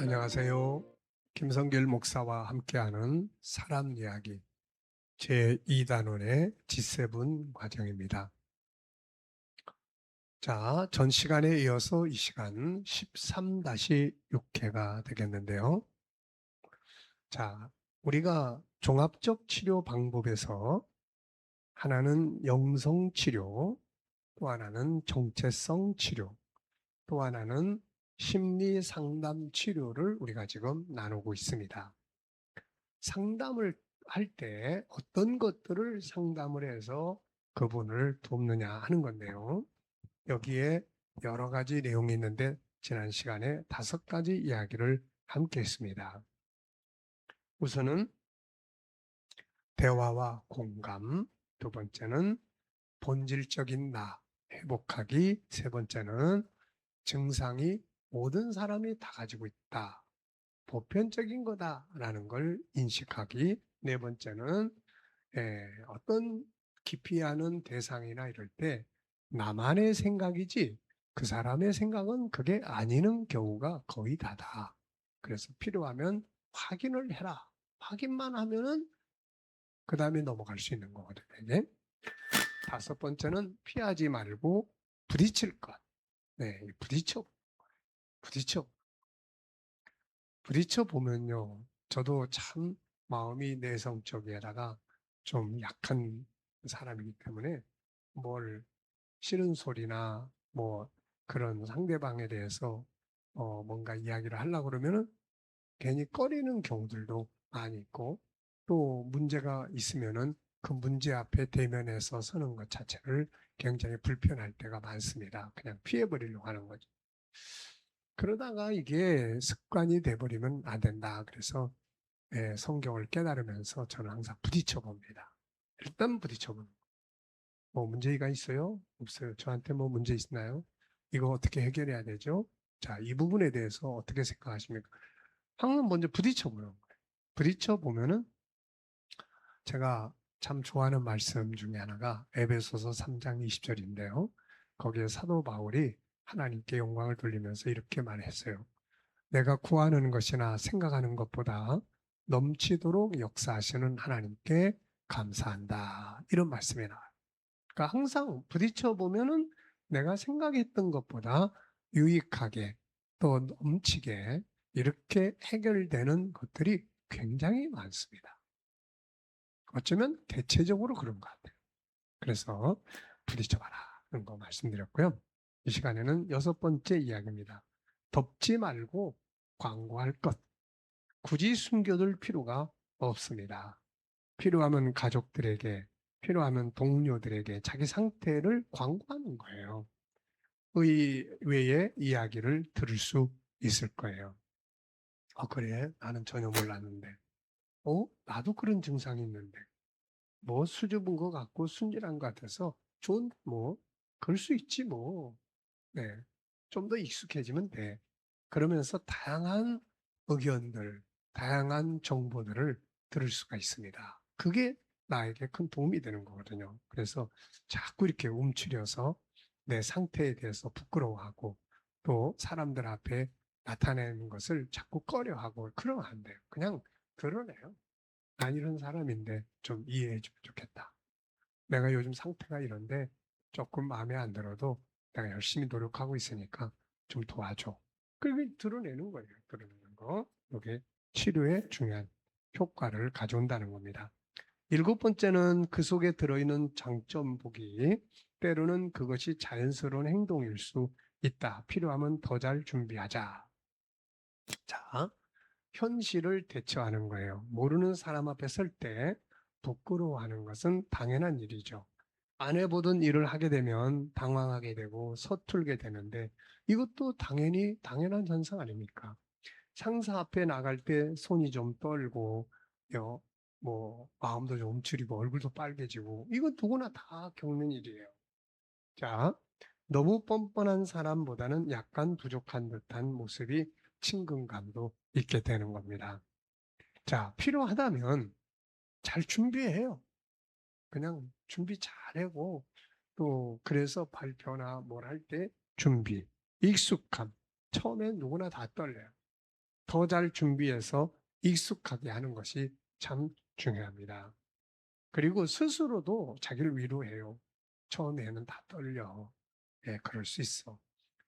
안녕하세요. 김성길 목사와 함께하는 사람 이야기 제2단원의 G7 과정입니다. 자, 전 시간에 이어서 이 시간 13-6회가 되겠는데요. 자, 우리가 종합적 치료 방법에서 하나는 영성 치료, 또 하나는 정체성 치료, 또 하나는 심리 상담 치료를 우리가 지금 나누고 있습니다. 상담을 할 때 어떤 것들을 상담을 해서 그분을 돕느냐 하는 건데요. 여기에 여러 가지 내용이 있는데 지난 시간에 5가지 이야기를 함께 했습니다. 우선은 대화와 공감, 두 번째는 본질적인 나, 회복하기, 세 번째는 증상이 모든 사람이 다 가지고 있다. 보편적인 거다라는 걸 인식하기. 네 번째는 어떤 기피하는 대상이나 이럴 때 나만의 생각이지 그 사람의 생각은 그게 아니는 경우가 거의 다다. 그래서 필요하면 확인을 해라. 확인만 하면은 그 다음에 넘어갈 수 있는 거거든요. 이게. 5번째는 피하지 말고 부딪힐 것. 네, 부딪혀 보면요. 저도 참 마음이 내성적이다가 좀 약한 사람이기 때문에 뭘 싫은 소리나 뭐 그런 상대방에 대해서 뭔가 이야기를 하려고 그러면은 괜히 꺼리는 경우들도 많이 있고, 또 문제가 있으면은 그 문제 앞에 대면해서 서는 것 자체를 굉장히 불편할 때가 많습니다. 그냥 피해버리려고 하는 거죠. 그러다가 이게 습관이 돼버리면 안 된다. 그래서 성경을 깨달으면서 저는 항상 부딪혀 봅니다. 일단 부딪혀 봅니다. 뭐 문제가 있어요? 없어요. 저한테 뭐 문제 있나요? 이거 어떻게 해결해야 되죠? 자, 이 부분에 대해서 어떻게 생각하십니까? 항상 먼저 부딪혀 보는 거예요. 부딪혀 보면은 제가 참 좋아하는 말씀 중에 하나가 에베소서 3장 20절인데요. 거기에 사도 바울이 하나님께 영광을 돌리면서 이렇게 말했어요. 내가 구하는 것이나 생각하는 것보다 넘치도록 역사하시는 하나님께 감사한다. 이런 말씀이 나와요. 그러니까 항상 부딪혀 보면은 내가 생각했던 것보다 유익하게 또 넘치게 이렇게 해결되는 것들이 굉장히 많습니다. 어쩌면 대체적으로 그런 것 같아요. 그래서 부딪혀봐라는 거 말씀드렸고요. 이 시간에는 6번째 이야기입니다. 덮지 말고 광고할 것. 굳이 숨겨둘 필요가 없습니다. 필요하면 가족들에게, 필요하면 동료들에게 자기 상태를 광고하는 거예요. 의외의 이야기를 들을 수 있을 거예요. 그래? 나는 전혀 몰랐는데. 나도 그런 증상이 있는데. 뭐 수줍은 것 같고 순진한 것 같아서 뭐 그럴 수 있지 뭐. 네. 좀 더 익숙해지면 돼. 그러면서 다양한 의견들, 다양한 정보들을 들을 수가 있습니다. 그게 나에게 큰 도움이 되는 거거든요. 그래서 자꾸 이렇게 움츠려서 내 상태에 대해서 부끄러워하고 또 사람들 앞에 나타내는 것을 자꾸 꺼려하고 그러면 안 돼요. 그냥 드러내요. 난 이런 사람인데 좀 이해해 주면 좋겠다. 내가 요즘 상태가 이런데 조금 마음에 안 들어도 내가 열심히 노력하고 있으니까 좀 도와줘. 그게 드러내는 거예요. 드러내는 거. 이게 치료에 중요한 효과를 가져온다는 겁니다. 7번째는 그 속에 들어있는 장점 보기. 때로는 그것이 자연스러운 행동일 수 있다. 필요하면 더 잘 준비하자. 자, 현실을 대처하는 거예요. 모르는 사람 앞에 설 때 부끄러워하는 것은 당연한 일이죠. 안 해보던 일을 하게 되면 당황하게 되고 서툴게 되는데 이것도 당연히 당연한 현상 아닙니까? 상사 앞에 나갈 때 손이 좀 떨고 요, 뭐 마음도 좀 움츠리고 얼굴도 빨개지고 이건 누구나 다 겪는 일이에요. 자, 너무 뻔뻔한 사람보다는 약간 부족한 듯한 모습이 친근감도 있게 되는 겁니다. 자, 필요하다면 잘 준비해요. 그냥 준비 잘하고 또 그래서 발표나 뭘 할 때 준비, 익숙함. 처음엔 누구나 다 떨려요. 더 잘 준비해서 익숙하게 하는 것이 참 중요합니다. 그리고 스스로도 자기를 위로해요. 처음에는 다 떨려. 예, 그럴 수 있어.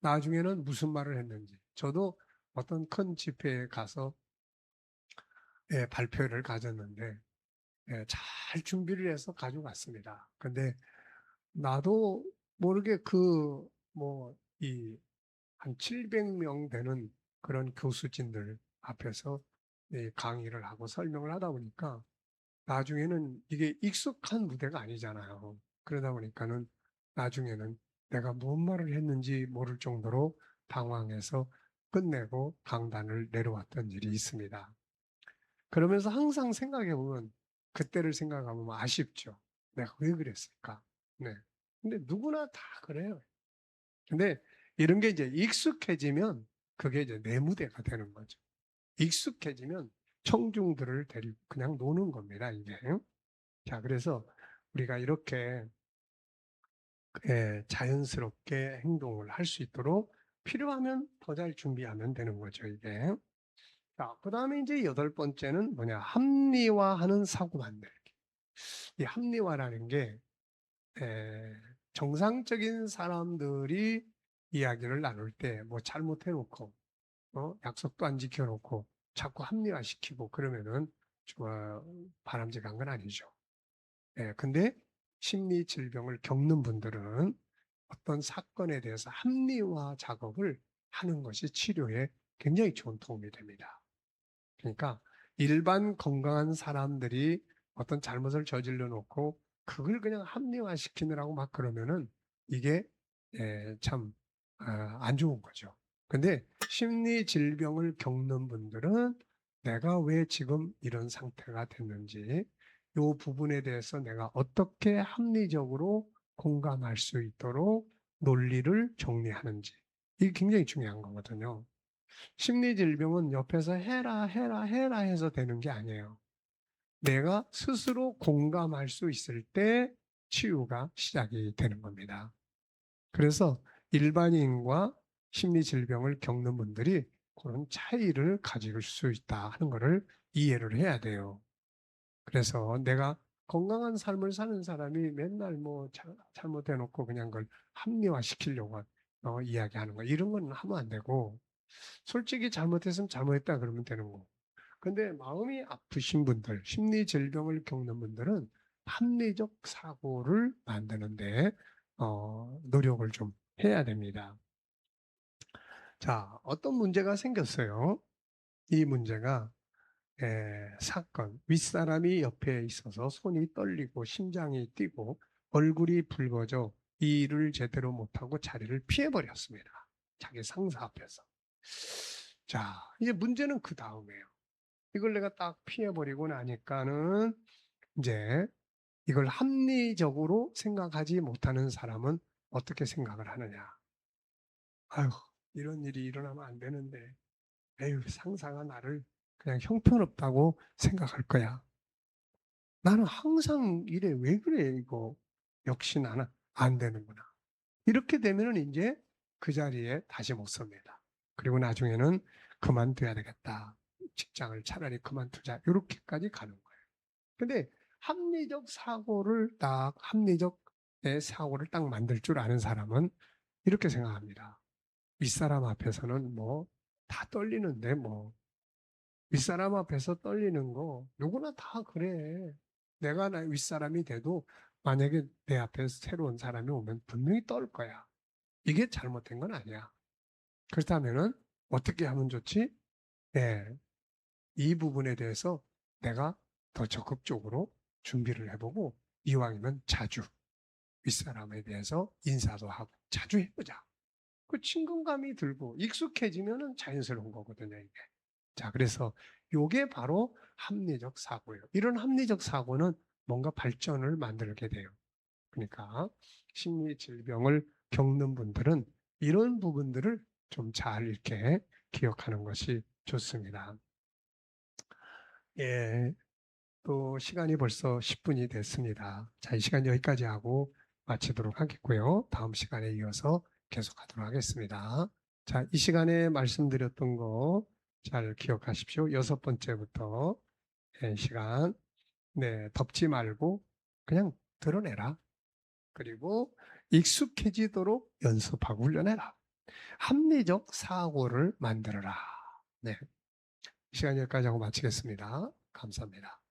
나중에는 무슨 말을 했는지. 저도 어떤 큰 집회에 가서 예, 발표를 가졌는데 예, 잘 준비를 해서 가져갔습니다. 근데 나도 모르게 한 700명 되는 그런 교수진들 앞에서 강의를 하고 설명을 하다 보니까 나중에는 이게 익숙한 무대가 아니잖아요. 그러다 보니까는 나중에는 내가 뭔 말을 했는지 모를 정도로 당황해서 끝내고 강단을 내려왔던 일이 있습니다. 그러면서 항상 생각해 보면 그때를 생각하면 아쉽죠. 내가 왜 그랬을까? 네. 근데 누구나 다 그래요. 근데 이런 게 이제 익숙해지면 그게 이제 내 무대가 되는 거죠. 익숙해지면 청중들을 데리고 그냥 노는 겁니다, 이게. 자, 그래서 우리가 이렇게 자연스럽게 행동을 할 수 있도록 필요하면 더 잘 준비하면 되는 거죠, 이게. 자, 그 다음에 이제 8번째는 뭐냐, 합리화하는 사고 만들기. 이 합리화라는 게 정상적인 사람들이 이야기를 나눌 때 뭐 잘못해놓고 약속도 안 지켜놓고 자꾸 합리화시키고 그러면은 좀 바람직한 건 아니죠. 근데 심리 질병을 겪는 분들은 어떤 사건에 대해서 합리화 작업을 하는 것이 치료에 굉장히 좋은 도움이 됩니다. 그러니까 일반 건강한 사람들이 어떤 잘못을 저질러 놓고 그걸 그냥 합리화시키느라고 막 그러면은 이게 참 안 좋은 거죠. 근데 심리 질병을 겪는 분들은 내가 왜 지금 이런 상태가 됐는지 이 부분에 대해서 내가 어떻게 합리적으로 공감할 수 있도록 논리를 정리하는지 이게 굉장히 중요한 거거든요. 심리질병은 옆에서 해라 해서 되는 게 아니에요. 내가 스스로 공감할 수 있을 때 치유가 시작이 되는 겁니다. 그래서 일반인과 심리질병을 겪는 분들이 그런 차이를 가질 수 있다 하는 것을 이해를 해야 돼요. 그래서 내가 건강한 삶을 사는 사람이 맨날 뭐 잘못해놓고 그냥 그걸 합리화시키려고 이야기하는 거 이런 건 하면 안 되고 솔직히 잘못했으면 잘못했다 그러면 되는 거고. 근데 마음이 아프신 분들, 심리 질병을 겪는 분들은 합리적 사고를 만드는데 노력을 좀 해야 됩니다. 자, 어떤 문제가 생겼어요. 이 문제가 사건, 윗사람이 옆에 있어서 손이 떨리고 심장이 뛰고 얼굴이 붉어져 이 일을 제대로 못하고 자리를 피해버렸습니다. 자기 상사 앞에서. 자, 이제 문제는 그 다음이에요. 이걸 내가 딱 피해버리고 나니까는 이제 이걸 합리적으로 생각하지 못하는 사람은 어떻게 생각을 하느냐. 아유, 이런 일이 일어나면 안 되는데, 에휴, 상사가 나를 그냥 형편없다고 생각할 거야. 나는 항상 이래, 왜 그래, 이거. 역시 나는 안 되는구나. 이렇게 되면은 이제 그 자리에 다시 못 섭니다. 그리고 나중에는 그만둬야 되겠다. 직장을 차라리 그만두자. 이렇게까지 가는 거예요. 근데 합리적 사고를 딱 만들 줄 아는 사람은 이렇게 생각합니다. 윗사람 앞에서는 뭐 다 떨리는데 뭐 윗사람 앞에서 떨리는 거 누구나 다 그래. 내가 윗사람이 돼도 만약에 내 앞에 새로운 사람이 오면 분명히 떨 거야. 이게 잘못된 건 아니야. 그렇다면은 어떻게 하면 좋지? 예, 이 부분에 대해서 내가 더 적극적으로 준비를 해보고 이왕이면 자주 윗사람에 대해서 인사도 하고 자주 해보자. 그 친근감이 들고 익숙해지면은 자연스러운 거거든요, 이게. 자, 그래서 요게 바로 합리적 사고예요. 이런 합리적 사고는 뭔가 발전을 만들게 돼요. 그러니까 심리 질병을 겪는 분들은 이런 부분들을 좀 잘 이렇게 기억하는 것이 좋습니다. 예, 또 시간이 벌써 10분이 됐습니다. 자, 이 시간 여기까지 하고 마치도록 하겠고요. 다음 시간에 이어서 계속하도록 하겠습니다. 자, 이 시간에 말씀드렸던 거 잘 기억하십시오. 6번째부터 시간. 네, 덮지 말고 그냥 드러내라. 그리고 익숙해지도록 연습하고 훈련해라. 합리적 사고를 만들어라. 네. 시간 여기까지 하고 마치겠습니다. 감사합니다.